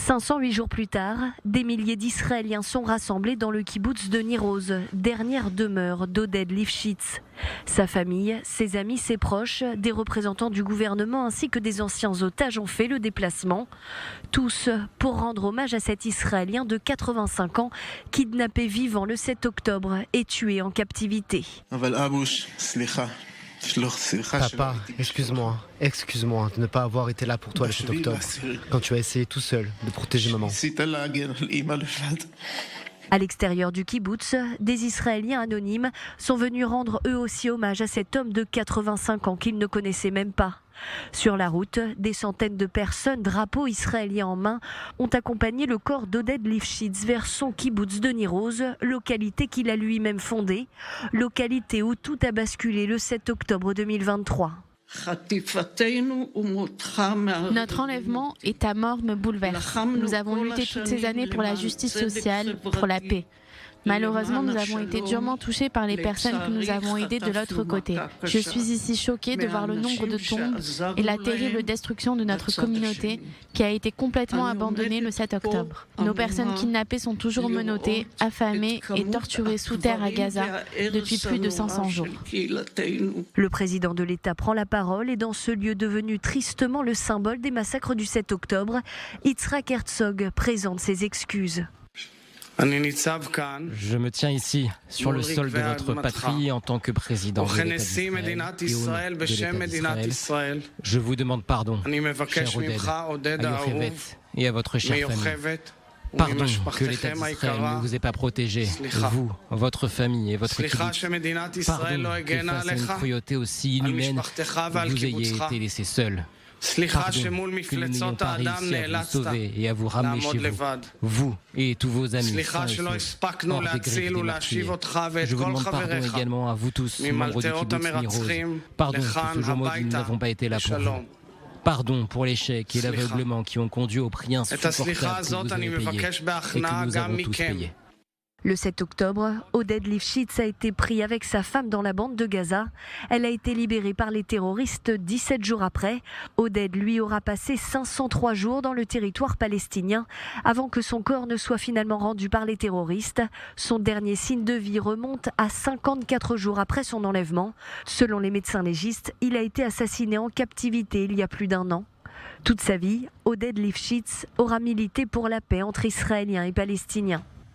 508 jours plus tard, des milliers d'Israéliens sont rassemblés dans le kibboutz de Nir Oz, dernière demeure d'Oded Lifshitz. Sa famille, ses amis, ses proches, des représentants du gouvernement ainsi que des anciens otages ont fait le déplacement. Tous pour rendre hommage à cet Israélien de 85 ans, kidnappé vivant le 7 octobre et tué en captivité. Papa, excuse-moi de ne pas avoir été là pour toi le 7 octobre, quand tu as essayé tout seul de protéger maman. À l'extérieur du kibboutz, des Israéliens anonymes sont venus rendre eux aussi hommage à cet homme de 85 ans qu'ils ne connaissaient même pas. Sur la route, des centaines de personnes, drapeaux israéliens en main, ont accompagné le corps d'Oded Lifshitz vers son kibboutz de Nir Oz, localité qu'il a lui-même fondée, localité où tout a basculé le 7 octobre 2023. Notre enlèvement et ta mort me bouleversent. Nous avons lutté toutes ces années pour la justice sociale, pour la paix. Malheureusement, nous avons été durement touchés par les personnes que nous avons aidées de l'autre côté. Je suis ici choquée de voir le nombre de tombes et la terrible destruction de notre communauté qui a été complètement abandonnée le 7 octobre. Nos personnes kidnappées sont toujours menottées, affamées et torturées sous terre à Gaza depuis plus de 500 jours. Le président de l'État prend la parole et dans ce lieu devenu tristement le symbole des massacres du 7 octobre, Yitzhak Herzog présente ses excuses. Je me tiens ici, sur le sol de notre patrie, en tant que président de l'État d'Israël et au nom de l'État d'Israël. Je vous demande pardon, cher Oded, à Yochevet et à votre chère famille. Pardon que l'État d'Israël ne vous ait pas protégé, vous, votre famille et votre équipe. Pardon que face à une cruauté aussi inhumaine, vous ayez été laissés seuls. Pardon que nous n'ayons pas réussi à vous sauver et à vous ramener chez vous et tous vos amis sains et saufs, hors des griffes des meurtriers. Je vous demande pardon également à vous tous, membres du kibbutz Nir Oz. Pardon que ce jour maudit, nous n'avons pas été là pour vous. Pardon pour l'échec et l'aveuglement qui ont conduit au prix insupportable que vous avez payé et que nous avons tous payé. Le 7 octobre, Oded Lifshitz a été pris avec sa femme dans la bande de Gaza. Elle a été libérée par les terroristes 17 jours après. Oded, lui, aura passé 503 jours dans le territoire palestinien avant que son corps ne soit finalement rendu par les terroristes. Son dernier signe de vie remonte à 54 jours après son enlèvement. Selon les médecins légistes, il a été assassiné en captivité il y a plus d'1 an. Toute sa vie, Oded Lifshitz aura milité pour la paix entre Israéliens et Palestiniens.